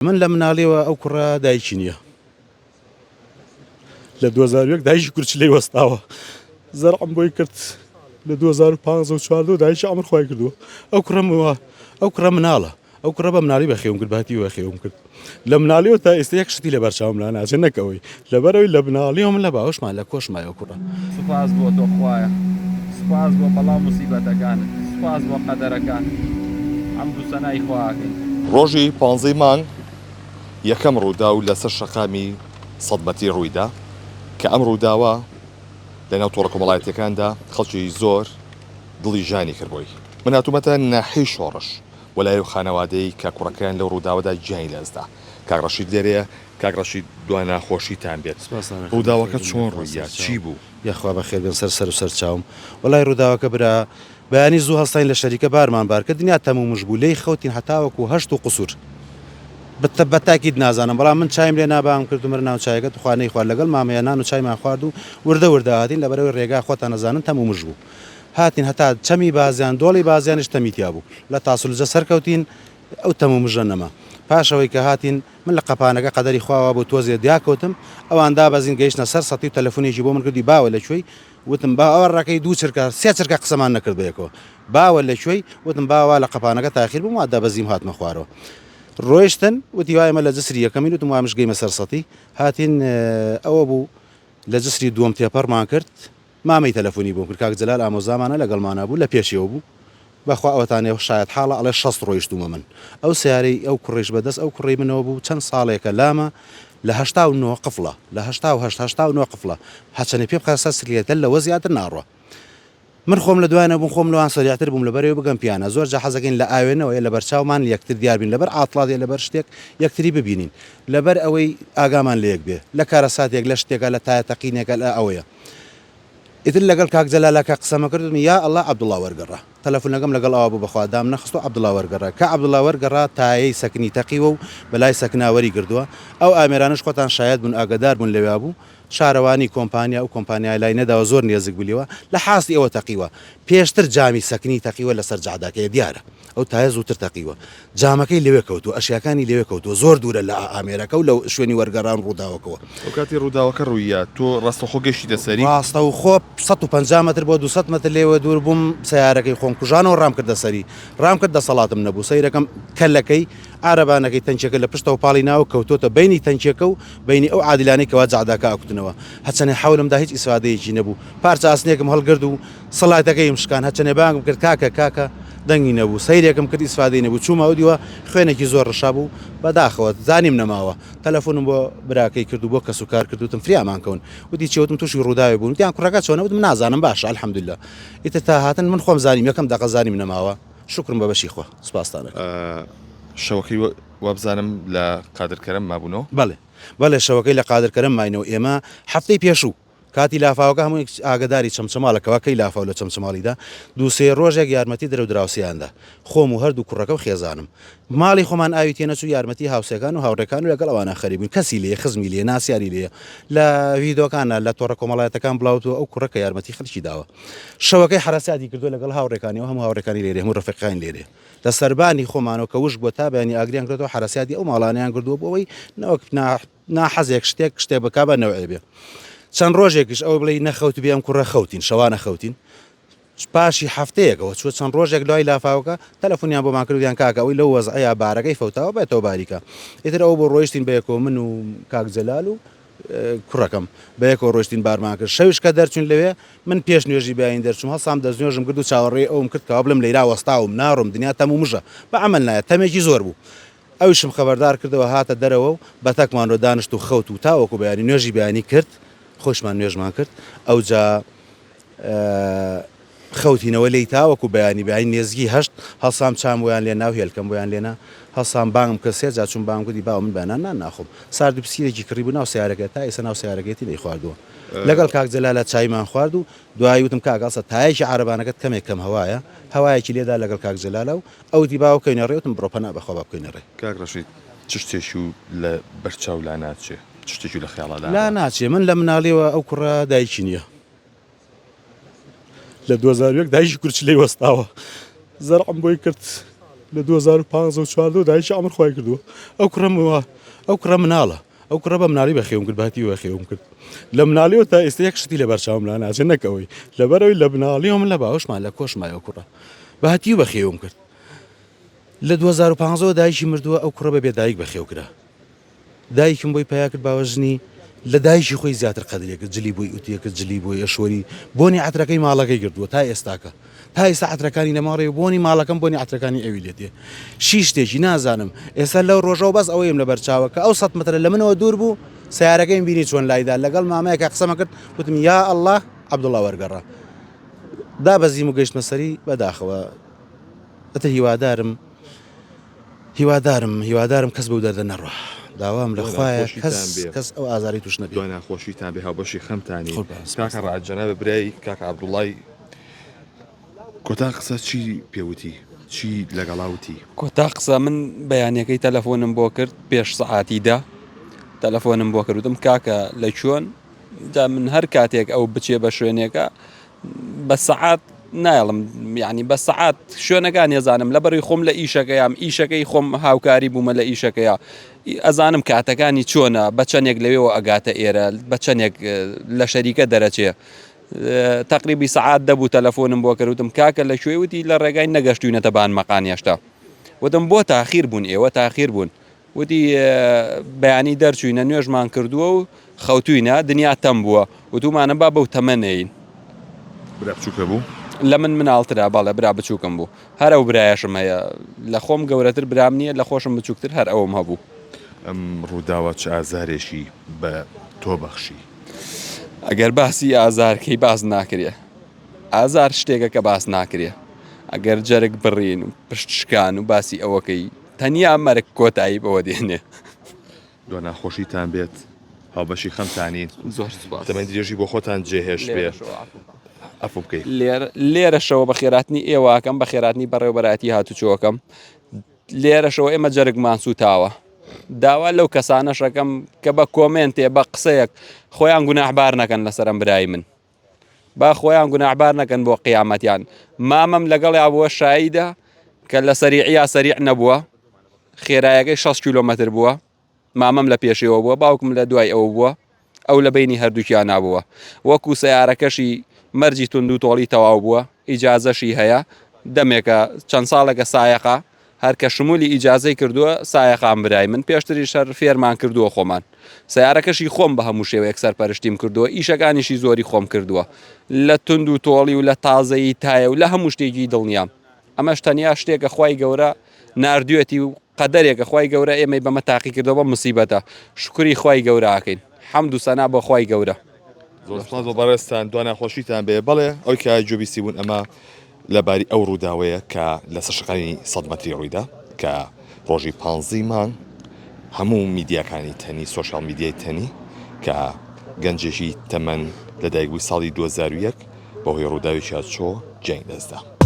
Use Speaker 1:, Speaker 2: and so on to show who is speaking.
Speaker 1: من لە مناڵیەوە ئەو کوڕە دایکی نییە لە 2001 دایکی کورچ لێی وەستاوە زەرعم بۆی کرد لە 2015 دایکی ئەمر خۆی کردووە ئەو کوڕە مناڵە ئەو کوڕە بە مناڵی بەخێوم کرد باتی وەخێوم کرد لە مناڵیەوە تا ئێستا یەک شتی لە بەرچاوم لا ناچێت نەکەوەی لەبەرەوەی لە مناڵیەوە من لە باوەشمان لە کۆشمایە کوڕە
Speaker 2: سوپاس بۆ تۆ خوایە سوپاس بۆ بەڵام موسیبەتەکانت سوپاس بۆ قەدەرەکان حەمد و سەنای خواکەین
Speaker 3: ڕۆژی 15 مانگ یەکەم ڕوودا و لەسەر شەقامی سەدبەتی ڕوویدا کە ئەم ڕووداوە لەناو تۆڕە کۆمەڵایەتیەکاندا خەڵکی زۆر دڵی ژانی کردبووی من هاتوومەتە ناحی شۆڕش وەلای خانەوادەی کە کوڕەکەیان لەو ڕووداوەدا گیانی لەزدا کاک ڕەشید لێرەیە کاک ڕەشید دوای ناخۆشیتان بێت ڕووداوەکە چۆن ڕوویە چی بوو
Speaker 1: یاخوا بەخێر بێن سەر و سەر چاوم وەلای ڕووداوەکە برا بەیانی زوو هەستین لە شەریکە بارمان بار کە دنیا تەمومش بوو لێی خەوتین هەتاوەکو هەشت و قسوور بەتاکید نازانم بەڵام من چایم لێ نابام کرد و مر ناو چایەکە توخوانەی خوارد لەگەڵ مامەیە نان و چایمان خوارد و وردە هاتین لەبەرەوەی ڕێگا خۆتان نەزانن تەمومش بوو هاتین هەتا چەمی بازیان دۆڵی بازیانش تەمیتیا بوو لە تاسولجە سەرکەوتین ئەو تەمومژە نەما پاشەوەی کە هاتین من لە قەپانەکە قەدەری خواوە بۆ تۆزێ دیاکەوتم ئەوان دابەزین گەیشتە سەر سەتی و تەلەفۆنێکی بۆ من کردی باوە لەکوێی وتم با ئەوە ڕێکەی دوو چرکە سێ چرکە قسەمان نەکرد بەیەکەوە باوە لەکوێی وتم باوە لە قەپانەکە تاخیر بووم وا دابەزیم هاتمە خوارەوە ڕۆیشتن وتی وایمە لە جسری یەکەمین وتم وامش گەیمە سەر سەتی هاتین ئەوە بوو لە جسری دووەم تێپەڕمان کرد مامەی تەلەفۆنی بۆم کرد کاک جەلال ئامۆزامانە لەگەڵمانە بوو لە پێشەوە بوو بەخوا ئەوەتانێ شاید حاڵە ئەڵێ 60 ڕۆیشتومە من ئەو سیارەی ئەو کوڕێش بەدەست ئەو کوڕی منەوە بوو چەند ساڵێکە لامە لە 89 قفڵە لە 89 قفڵە هەچەنێ پێ بخەسە سکلێتە لەوە زیاتر ناڕوە من خۆم لە دوایانە بووم خۆم لەوان سەریعتر بووم لەبەرەوەی بگەم پیانە زۆر جا حەزەکەین لە ئاوێنەوەی لە بەرچاومان یەکتر دیار بین لەبەر ئاڵاتێ لەبەر شتێک یەکتری ببینین لەبەر ئەوەی ئاگامان لە یەک بێ لە کارە ساتێک لە شتێکە لە تایە تەقینێکە لە ئەوەیە ئیتر لەگەڵ کاک جەلالەکە قسەمە کردم یا ئەڵڵا عەبدوڵڵا وەرگەڕا تەلەفۆنەکەم لەگەڵ ئەوە بوو بەخوا دام نەخست و عەبدوڵڵا وەرگەڕا کە عەبدوڵڵا وەرگەڕا تایەی سەکنی تەقیوە و بەلای سەکناوەری کردووە ئەو ئامێرانش خۆتان شاید بوون ئاگادار بوون لەوێ بوو شارەوانی کۆمپانیا و کۆمپانیای لای نەداوە زۆر نێزک بلیوە لە حاستی ئەوە تەقیوە پێشتر جامی سەکنی تەقیوە لەسەر جاداکەیە دیارە ئەو تایە زووتر تەقیوە جامەکەی لەوێ کەوتووە ئەشیاکانی لەوێ کەوتووە زۆر دوورە لە ئامێرەکە و لەو شوێنی وەرگەڕان ڕووداوەکەوە
Speaker 3: ئەو کاتی ڕووداوەکە ڕوویە تۆ ڕاستەخۆ گەشتیتە سەری
Speaker 1: ڕاستە و خۆ 150 متر بۆ 200 متر لێوە دوور بووم سیارەکەی خۆم کوژانەوە ڕام کردە سەری ڕام کرد دەسەڵاتم نەبوو سەیرەکەم کەلەکەی عربانەکەی تەنچەکە لە پشتەوە پاڵی ناوە کەوتۆتە بینی تەنچەکە و بینی ئەو عادلانەی کەوا جعداکە ئەکوتنەوە هەچەنێ حەولمدا هیچ ئیسفادەیەکی نەبوو پارچە ئاسنێکم هەڵگرد و سەڵاتەکەی مشکان هەچەنێ بانگم کرد کاکە دەنگی نەبوو سەیرێکم کرد ئیسفادەی نەبوو چوومەوە دیوە خوێنێکی زۆر ڕەشا بوو بەداخەوە زانیم نەماوە تەلەفۆنم بۆ براکەی کرد و بۆ کەس و کار کردوتم فریامان کەون وتی چێوتم تووشی ڕووداوی بوون وتیان کوڕەکە چۆنە وتم نازانم باشە الحەمدوللا ئیتر تا هاتن من خۆم زانیم یەکەم دەقە زانیم نەماوە شکرم بە بەشی خۆ سوپاسدانە
Speaker 3: شەوەکەی وابزانم لە قادرکەرم مابوونەوە
Speaker 1: بەڵێ شەوەکەی لە قادرکەرم ماینەوە ئێمە هەفتەی پێشوو کاتی لافاوەکە هەموو ئاگداری چەمچەماڵەکەەوە کەی لافاو لە چەمچەماڵیدا دووسێ ڕۆژێک یارمەتی دەرەو دراوسیاندا خۆم و هەردوو کوڕەکە و خێزانم ماڵی خۆمان ئاوی تێنەچوو یارمەتی هاوسەکان و هاوڕێکان و لەگەڵ ئەوانە خەریبوون کەسی لێ خزمی لێ ناسیاری لێ لە ڤیدۆکانە لە تۆڕە کۆمەڵایەتەکان بڵاوتەوە ئەو کوڕەکە یارمەتی خەڵکی داوە شەوەکەی حرەساتی کردو لەگەڵ هاوڕێکانی و هەموو هاوڕێکانی لێرێ هەموو ڕفیقان لێرێ لە سەربانی خۆمانەوە کە وش بۆ تا بەیانی ئاگریان کردەوە حرەساتی ئەو ماڵانیان کردووە بۆەوەی نەوەک ناحەزێک شتێک بەکا بە نەوەیە بێ چەند ڕۆژێکیش ئەو بڵێ نەخەوت بێم کوڕە خەوتین شەوانە خەوتین پاشی هەفتەیەکەوە چوە چەند ڕۆژێک لای لافاوەکە تەلەفۆنیان بۆمان کردیان کاکەوەی لەو وەزعەیە بارەکەی فەوتاوە بێتەوە باریکە ئیتر ئەو بۆ ڕۆیشتین بەیەکەوە من و کاک جەلال و کوڕەکەم بەیەکەوە ڕۆیشتین بارمان کرد شەویش کە دەرچوون لەوێ من پێش نوێژی بیاین دەرچوم هەسام دەستنوێژم کرد و چاوەڕێ ئەوم کرد کەوا بڵم لەیرا وەستاوم ناڕۆم دنیا تەمومژە بە عەمەل نایە تەمێکی زۆر بوو ئەویشم خەبەردار کردەوە هاتە دەرەوە و بەتەکمانەوە دانیشت و خەوت و تاوەکو بەیانی نوێژی بیانی کرد خۆشمان نوێژمان کرد ئەو جا خەوتینەوە لی تاوەکو بەیانی نێزگی هەشت هەڵسام چام بۆیان لێ ناو هێلکەم بۆیان لێنا هەڵسام بانگم کە سێ جا چوون بانگ گوتی باوە من بەیانان ناخۆم ساردی پسیرێکی کڕی بوو ناو سیارەکە تا ئێستا ناو سیارەکەیەتی لێی خواردووە لەگەڵ کاک جەلالە چایمان خوارد و دوایی وتم کاک ئاسە تایەکی عەرەبانەکەت کەمێک کەم هەوایە هەوایەکی لێدا لەگەڵ کاک جەلالە و ئەوتی باوە بکەینە ڕێ وتم بڕۆ پەنا بەخوا با بکەینە ڕێ
Speaker 3: کاک ڕەشید چ شتێکی و لە بەرچاو لا ناچێ شتێکی لە خەیاڵەدا
Speaker 1: لا ناچێ من لە مناڵیەوە ئەو کوڕە دایکی نییە لە 2001 دایکی کورچ لێی وەستاوە زەرعم بۆی کرد لە 2015 دایشی ئەمر خۆی کردووە ئەو کوڕم ئەو کوڕە مناڵە ئەو کوڕە بە مناڵی بەخێوم کرد باتی وەخێوم کرد لە مناڵیەوە تا ئێستا یەک شتی لە بەرچاوم لا ناچێت نەکەوەی لەبەرەوەی لە مناڵیەوە من لە باوەشمان لە کۆشمایە کوڕە باتی بەخێوم کرد لە 2015 دایشی مردووە ئەو کوڕە بە بێدایک بەخێو کرا دایکم بۆی پیا کرد باوەژنی لە دایشی خۆی زیاتر قەدرێکە جلی بووی ئوتیەکە جلی بۆی ئەشۆری بۆنی عترەکەی ماڵەکەی کردووە تا ئێستاکە تا ئێستا عترەکانی لەماڕێ بۆنی ماڵەکەم بۆنی عترەکانی ئەوی لێتێ شی شتێکی نازانم ئێستا لەو ڕۆژەوە بەس ئەوەیم لە بەرچاوە کە ئەو 100 مترە لە منەوە دوور بوو سیارەکەیم بینی چۆن لایدا لەگەڵ مامەیەکە قسەمە کرد وتم یا ئەڵڵا عەبدوڵڵا وەرگەڕا دابەزیم و گەیشتمە سەری بەداخەوە ئەتە هیوادارم کەس بەو دەردە نەڕوا داوام لە خوایە کەس ئەو ئازاری توش نەبێت
Speaker 3: دوای ناخۆشیتان بێ هاوبەشی خەمتانی کاکە ڕاجەنە بەبرای کاکە عەبدوڵڵای کۆتا قسە چی پێوتی چی لەگەڵاوتی
Speaker 4: کۆتا قسە من بەیانەکەی تەلەفۆنم بۆ کرد پێش سەعاتیدا تەلەفۆنم بۆ کردوتم کاکە لە چۆن جا من هەر کاتێک ئەو بچێ بە شوێنێکە بە سەعات نایڵم یعنی بە سەعات شوێنەکان ێزانم لەبەری خۆم لە ئیشەکەیام ئیشەکەی خۆم هاوکاری بوومە لە ئیشەکەیە ئەزانم کاتەکانی چۆنە بە چەندێک لەوێەوە ئەگاتە ئێرە بە چەندێک لە شەریکە دەرەچێ تقریبی سەعات دەبوو تەلەفۆنم بۆ کردوتم کاکە لە شوێ وتی لە ڕێگای نەگەشتوینەتە بانمەقانی هێشتا وتم بۆ تاخیر بوون ئێوە تاخیر بوون وتی بەیانی دەرچوینە نوێژمان کردووە و خەوتوینە دنیا تەم بووە وتومانە با بەو تەمەنەین
Speaker 3: برا بچووکە بوو
Speaker 4: لە من مناڵترا باڵە برا بچووکم بوو هەر ئەو برایەشم هەیە لە خۆم گەورەتر برام نییە لە خۆشم بچووکتر هەر ئەوم هەبوو
Speaker 3: ئەم ڕووداوە چ ئازارێکی بە تۆ بەخشی
Speaker 4: ئەگەر باسی ئازارکەی باز ناکرێ ئازار شتێکە کە باس ناکرێ ئەگەر جەرگ بڕین و پشتشکان و باسی ئەوەکەی تەنیا مەرگ کۆتایی بەوە دێنێ
Speaker 3: دو ناخۆشیتان بێت هاوبەشی خەمتانین
Speaker 4: زۆر سوپاس
Speaker 3: دەمەین درێژی بۆ خۆتان جێهێش بێ ئەفو بکەیت
Speaker 4: لێرەشەوە بە خێراتنی ئێواکەم بە خێراتنی بەڕێوەبەراتی هاتوچۆکەم لێرەشەوە ئێمە جەرگمان سوتاوە داوا لەو کەسانەشەکەم کە بە کۆمنتێ بە قسەیەک خۆیان گوناحبار نەکەن لەسەرم برای من با خۆیان گوناحبار نەکەن بۆ قیامەتیان مامەم لەگەڵیا بووە شاییدە کە لە سەریعیا سەریع نەبووە خێرایەکەی 6 کیلۆمەتر بووە مامەم لە پێشەوە بووە باوکم لە دوای ئەوە بووە ئەو لە بینی هەردووکیان نابووە وەکو سیارەکەشی مەرجی تونند و تۆڵی تەواو بووە ئیجازەشی هەیە دەمێکە چەند ساڵێکە سایەقا هەر کە شمولی ئیجازەی کردووە سایەقام برای من پێشتری شەر فێرمان کردووە خۆمان سیارەکەشی خۆم بە هەموو شێوەیەک سەرپەرشتیم کردووە ئیشەکانیشی زۆری خۆم کردووە لە تونند و تۆڵی و لە تازەیی تایە و لە هەموو شتێکی دڵنیام ئەمەش تەنیا شتێکە خوای گەورە ناردوێتی و قەدەرێکە خوای گەورە ئێمەی بەمە تاقی کردەوە بە موسیبەتە شکری خوای گەورەکەین حەمد و سەنا بۆ خوای گەورە
Speaker 3: زۆر سپاس بۆ بەڕێستان دو ناخۆشیتان بێ بەڵێ ئەوی کە جوبیستی بوون ئەمە لەباری ئەو ڕووداوەیە کە لە سەرشەکانی 100 مەتری ڕوویدا کە ڕۆژی 15 مانگ هەموو میدیاکانی تەنی سۆشیال میدیای تەنی کە گەنجێکی تەمەن لەدایکبووی ساڵی 2001 بەهۆی ڕووداوی چۆ جەنگ دەستدا.